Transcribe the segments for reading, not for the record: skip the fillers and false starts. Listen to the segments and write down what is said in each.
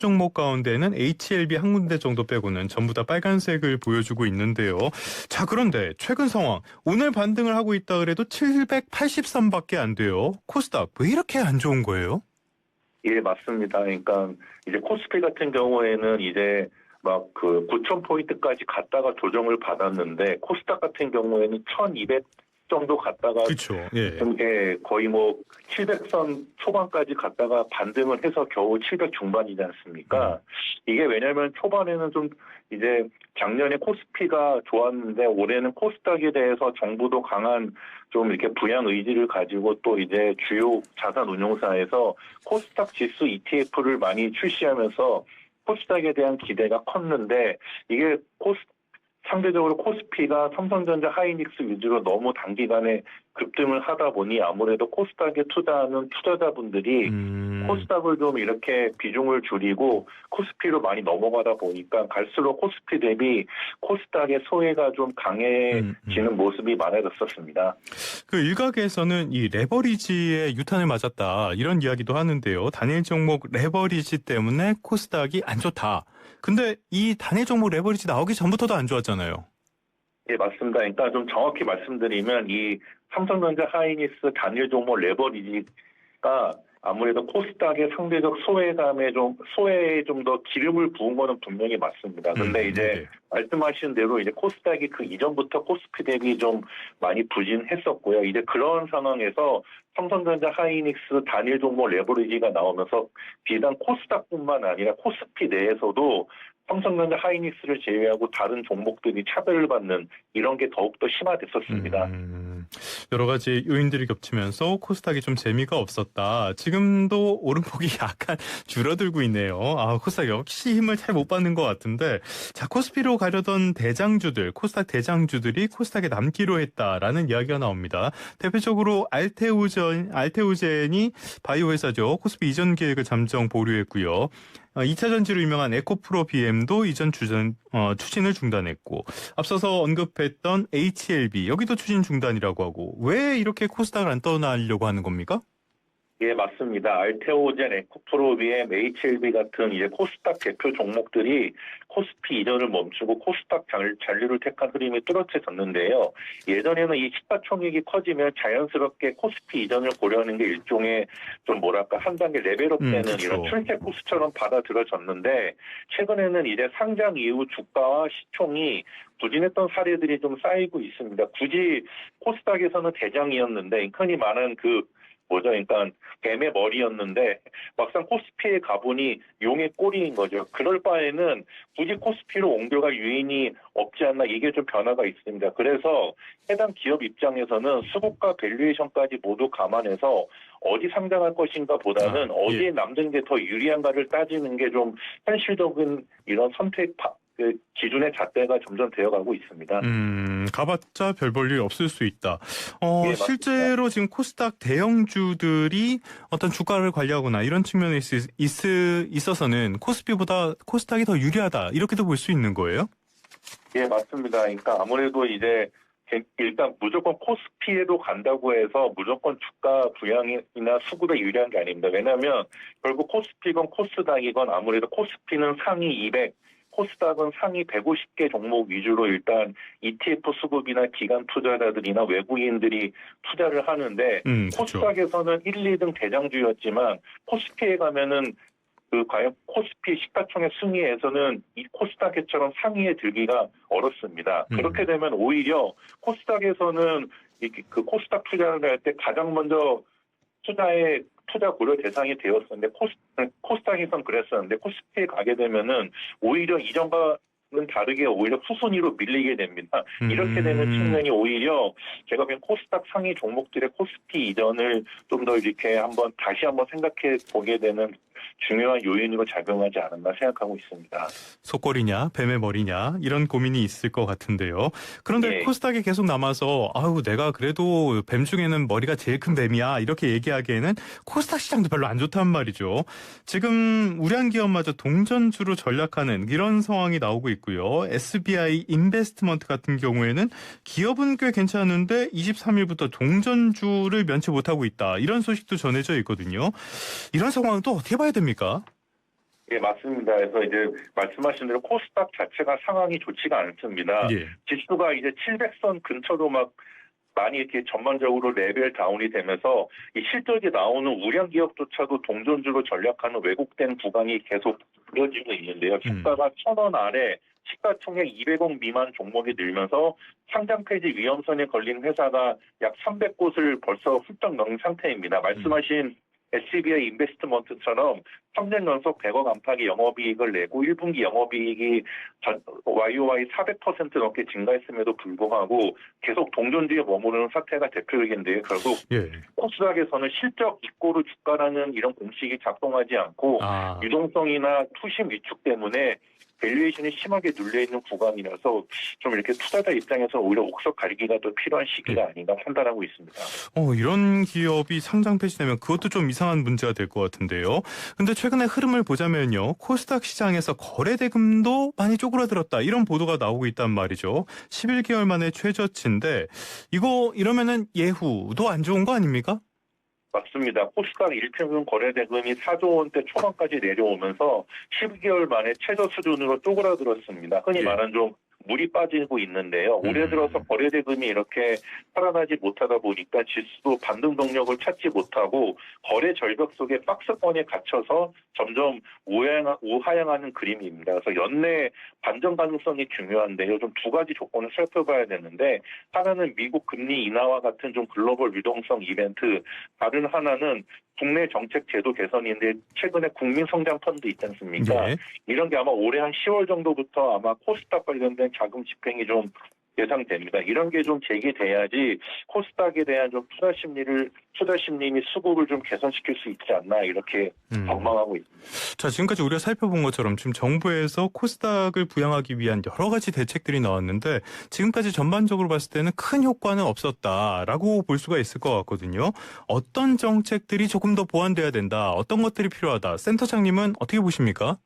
종목 가운데는 HLB 한 군데 정도 빼고는 전부 다 빨간색을 보여주고 있는데요. 자, 그런데 최근 상황, 오늘 반등을 하고 있다 그래도 783밖에 안 돼요. 코스닥 왜 이렇게 안 좋은 거예요? 예, 맞습니다. 그러니까 이제 코스피 같은 경우에는 이제 막 그 9,000포인트까지 갔다가 조정을 받았는데 코스닥 같은 경우에는 1,200 정도 갔다가 그렇죠. 예. 이게 거의 뭐 700선 초반까지 갔다가 반등을 해서 겨우 700 중반이지 않습니까? 이게 왜냐면 초반에는 좀 이제 작년에 코스피가 좋았는데 올해는 코스닥에 대해서 정부도 강한 좀 이렇게 부양 의지를 가지고 또 이제 주요 자산 운용사에서 코스닥 지수 ETF를 많이 출시하면서 코스닥에 대한 기대가 컸는데 이게 상대적으로 코스피가 삼성전자 하이닉스 위주로 너무 단기간에 급등을 하다 보니 아무래도 코스닥에 투자하는 투자자분들이 코스닥을 좀 이렇게 비중을 줄이고 코스피로 많이 넘어가다 보니까 갈수록 코스피 대비 코스닥의 소외가 좀 강해지는 모습이 많아졌었습니다. 그 일각에서는 이 레버리지에 유탄을 맞았다 이런 이야기도 하는데요. 단일 종목 레버리지 때문에 코스닥이 안 좋다. 근데 이 단일 종목 레버리지 나오기 전부터도 안 좋았잖아요. 예, 맞습니다. 그러니까 좀 정확히 말씀드리면 이 삼성전자 하이닉스 단일 종목 레버리지가 아무래도 코스닥의 상대적 소외에 좀 더 기름을 부은 거는 분명히 맞습니다. 근데 이제 말씀하신 대로 이제 코스닥이 그 이전부터 코스피 대비 좀 많이 부진했었고요. 이제 그런 상황에서 삼성전자 하이닉스 단일 종목 레버리지가 나오면서 비단 코스닥뿐만 아니라 코스피 내에서도 삼성전자 하이닉스를 제외하고 다른 종목들이 차별을 받는 이런 게 더욱더 심화됐었습니다. 여러 가지 요인들이 겹치면서 코스닥이 좀 재미가 없었다. 지금도 오름폭이 약간 줄어들고 있네요. 아, 코스닥 역시 힘을 잘 못 받는 것 같은데, 자, 코스피로 가려던 대장주들, 코스닥 대장주들이 코스닥에 남기로 했다라는 이야기가 나옵니다. 대표적으로 알테오젠이 바이오 회사죠. 코스피 이전 계획을 잠정 보류했고요. 2차 전지로 유명한 에코프로 BM도 이전 추진을 중단했고, 앞서서 언급했던 HLB 여기도 추진 중단이라고 하고, 왜 이렇게 코스닥을 안 떠나려고 하는 겁니까? 예, 맞습니다. 알테오젠, 에코프로 BM, HLB 같은 이제 코스닥 대표 종목들이 코스피 이전을 멈추고 코스닥 잔류를 택한 흐름이 뚜렷해졌는데요. 예전에는 이 시가총액이 커지면 자연스럽게 코스피 이전을 고려하는 게 일종의 좀 뭐랄까 한 단계 레벨업되는 이런 출세 코스처럼 받아들여졌는데 최근에는 이제 상장 이후 주가와 시총이 부진했던 사례들이 좀 쌓이고 있습니다. 굳이 코스닥에서는 대장이었는데 흔히 말하는 그러니까 뱀의 머리였는데 막상 코스피에 가보니 용의 꼬리인 거죠. 그럴 바에는 굳이 코스피로 옮겨갈 요인이 없지 않나 이게 좀 변화가 있습니다. 그래서 해당 기업 입장에서는 수급과 밸류에이션까지 모두 감안해서 어디 상장할 것인가 보다는 어디에 남는 게 더 유리한가를 따지는 게 좀 현실적인 이런 선택 기준의 잣대가 점점 되어가고 있습니다. 가봤자 별 볼 일 없을 수 있다. 예, 실제로 지금 코스닥 대형주들이 어떤 주가를 관리하거나 이런 측면에 있어서는 코스피보다 코스닥이 더 유리하다. 이렇게도 볼 수 있는 거예요? 예, 맞습니다. 그러니까 아무래도 이제 일단 무조건 코스피에도 간다고 해서 무조건 주가 부양이나 수급에 유리한 게 아닙니다. 왜냐하면 결국 코스피건 코스닥이건 아무래도 코스피는 상위 200, 코스닥은 상위 150개 종목 위주로 일단 ETF 수급이나 기관 투자자들이나 외국인들이 투자를 하는데 코스닥에서는 1, 2등 대장주였지만 코스피에 가면은 과연 코스피 시가총액 순위에서는 이 코스닥처럼 상위에 들기가 어렵습니다. 그렇게 되면 오히려 코스닥에서는 그 코스닥 투자를 할 때 가장 먼저 투자 고려 대상이 되었었는데 코스닥에선 그랬었는데 코스피에 가게 되면은 오히려 이전과는 다르게 오히려 후순위로 밀리게 됩니다. 이렇게 되는 측면이 오히려 제가 보기엔 코스닥 상위 종목들의 코스피 이전을 좀 더 이렇게 다시 한번 생각해 보게 되는 중요한 요인으로 작용하지 않았나 생각하고 있습니다. 속골이냐 뱀의 머리냐 이런 고민이 있을 것 같은데요. 그런데 코스닥이 계속 남아서 내가 그래도 뱀 중에는 머리가 제일 큰 뱀이야 이렇게 얘기하기에는 코스닥 시장도 별로 안 좋단 말이죠. 지금 우량 기업마저 동전주로 전략하는 이런 상황이 나오고 있고요. SBI 인베스트먼트 같은 경우에는 기업은 꽤 괜찮은데 23일부터 동전주를 면치 못하고 있다. 이런 소식도 전해져 있거든요. 이런 상황은 또 어떻게 봐야 됩니까? 예, 맞습니다. 그래서 이제 말씀하신 대로 코스닥 자체가 상황이 좋지가 않습니다. 예. 지수가 이제 700선 근처로 막 많이 이렇게 전반적으로 레벨 다운이 되면서 이 실적이 나오는 우량 기업조차도 동전주로 전략하는 왜곡된 구간이 계속 이어지고 있는데요. 주가가 1,000원 아래 시가총액 200억 미만 종목이 늘면서 상장 폐지 위험선에 걸린 회사가 약 300곳을 벌써 훌쩍 넘은 상태입니다. 말씀하신 SBI 인베스트먼트처럼 3년 연속 100억 안팎의 영업이익을 내고 1분기 영업이익이 YOY 400% 넘게 증가했음에도 불구하고 계속 동전주에 머무르는 사태가 대표적인데요. 결국 코스닥에서는 실적 이꼬르 주가라는 이런 공식이 작동하지 않고 유동성이나 투심 위축 때문에 밸류에이션이 심하게 눌려있는 구간이라서 좀 이렇게 투자자 입장에서 오히려 옥석 갈기가 더 필요한 시기가 아닌가 판단하고 있습니다. 이런 기업이 상장 폐지되면 그것도 좀 이상한 문제가 될 것 같은데요. 근데 최근에 흐름을 보자면요. 코스닥 시장에서 거래 대금도 많이 쪼그라들었다. 이런 보도가 나오고 있단 말이죠. 11개월 만에 최저치인데 이러면은 예후도 안 좋은 거 아닙니까? 맞습니다. 코스닥 일평균 거래 대금이 4조 원대 초반까지 내려오면서 12개월 만에 최저 수준으로 쪼그라들었습니다. 흔히 말하는 좀 물이 빠지고 있는데요. 올해 들어서 거래 대금이 이렇게 살아나지 못하다 보니까 지수도 반등 동력을 찾지 못하고 거래 절벽 속에 박스권에 갇혀서 점점 우하향하는 그림입니다. 그래서 연내 반전 가능성이 중요한데요. 좀 두 가지 조건을 살펴봐야 되는데 하나는 미국 금리 인하와 같은 좀 글로벌 유동성 이벤트, 다른 하나는 국내 정책 제도 개선인데 최근에 국민성장 펀드 있지 않습니까? 이런 게 아마 올해 한 10월 정도부터 아마 코스닥 관련된 자금 집행이 좀 예상됩니다. 이런 게 좀 제기돼야지 코스닥에 대한 좀 투자 심리 및 수급을 좀 개선시킬 수 있지 않나 이렇게 전망하고 있습니다. 자, 지금까지 우리가 살펴본 것처럼 지금 정부에서 코스닥을 부양하기 위한 여러 가지 대책들이 나왔는데 지금까지 전반적으로 봤을 때는 큰 효과는 없었다라고 볼 수가 있을 것 같거든요. 어떤 정책들이 조금 더 보완돼야 된다, 어떤 것들이 필요하다. 센터장님은 어떻게 보십니까?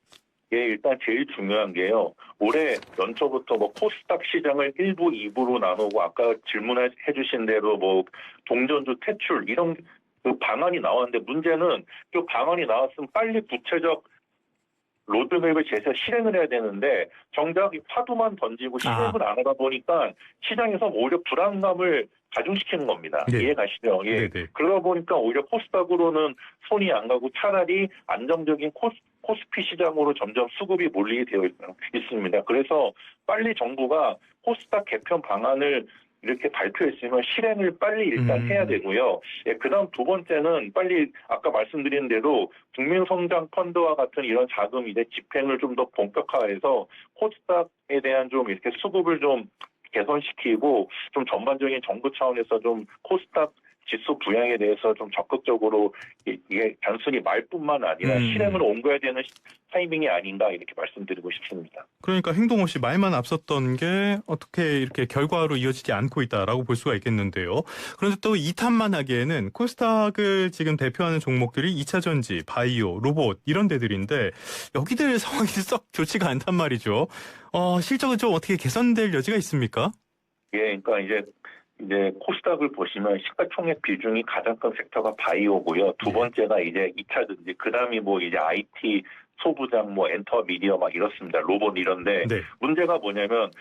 예, 일단 제일 중요한 게요. 올해 연초부터 코스닥 시장을 1부, 2부로 나누고 아까 질문해 주신 대로 동전주 퇴출 이런 그 방안이 나왔는데 문제는 그 방안이 나왔으면 빨리 구체적 로드맵을 제시해 실행을 해야 되는데 정작 화두만 던지고 실행을 안 하다 보니까 시장에서 오히려 불안감을 가중시키는 겁니다. 이해가시죠? 예. 그러다 보니까 오히려 코스닥으로는 손이 안 가고 차라리 안정적인 코스피 시장으로 점점 수급이 몰리게 되어 있습니다. 그래서 빨리 정부가 코스닥 개편 방안을 이렇게 발표했으면 실행을 빨리 일단 해야 되고요. 예, 그다음 두 번째는 빨리 아까 말씀드린 대로 국민성장 펀드와 같은 이런 자금 이제 집행을 좀 더 본격화해서 코스닥에 대한 좀 이렇게 수급을 좀 개선시키고 좀 전반적인 정부 차원에서 좀 코스닥 지수 부양에 대해서 좀 적극적으로 이게 단순히 말뿐만 아니라 실행으로 옮겨야 되는 타이밍이 아닌가 이렇게 말씀드리고 싶습니다. 그러니까 행동 없이 말만 앞섰던 게 어떻게 이렇게 결과로 이어지지 않고 있다라고 볼 수가 있겠는데요. 그런데 또 이탄만 하기에는 코스닥을 지금 대표하는 종목들이 2차전지, 바이오, 로봇 이런 데들인데 여기들 상황이 썩 좋지가 않단 말이죠. 실적은 좀 어떻게 개선될 여지가 있습니까? 예, 그러니까 이제 코스닥을 보시면 시가총액 비중이 가장 큰 섹터가 바이오고요. 두 번째가 이제 2차전지, 그 다음이 이제 IT, 소부장, 엔터 미디어 이렇습니다. 로봇 이런데 문제가 뭐냐면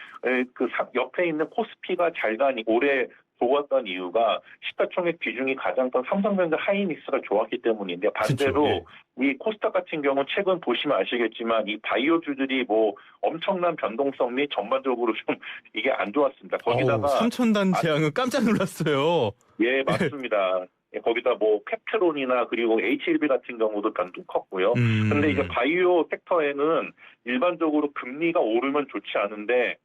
그 옆에 있는 코스피가 잘 가니 올해 좋았던 이유가 시가총액 비중이 가장 큰 삼성전자 하이닉스가 좋았기 때문인데 반대로 이 코스닥 같은 경우는 최근 보시면 아시겠지만 이 바이오주들이 엄청난 변동성 및 전반적으로 좀 이게 안 좋았습니다. 거기다가 삼천단 제약은 깜짝 놀랐어요. 예, 맞습니다. 거기다 캡트론이나 그리고 HLB 같은 경우도 변동 컸고요. 근데 이제 바이오 섹터에는 일반적으로 금리가 오르면 좋지 않은데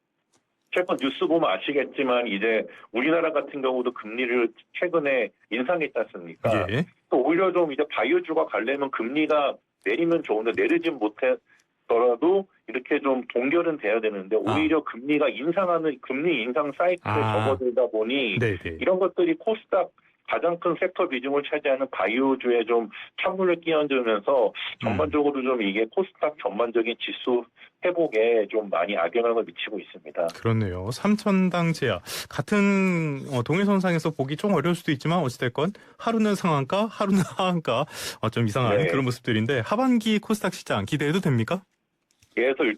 최근 뉴스 보면 아시겠지만 이제 우리나라 같은 경우도 금리를 최근에 인상했지 않습니까? 또 오히려 좀 이제 바이오주가 가려면 금리가 내리면 좋은데 내리진 못하더라도 이렇게 좀 동결은 돼야 되는데 오히려 금리가 금리 인상 사이클에 접어들다 보니 이런 것들이 코스닥 가장 큰 섹터 비중을 차지하는 바이오주에 좀 찬물을 끼얹으면서 전반적으로 좀 이게 코스닥 전반적인 지수 회복에 좀 많이 악영향을 미치고 있습니다. 그렇네요. 3천당 제야. 같은 동일선상에서 보기 좀 어려울 수도 있지만 어찌됐건 하루는 상한가, 하루는 하한가. 좀 이상한 네. 그런 모습들인데 하반기 코스닥 시장 기대해도 됩니까? 그래서 일단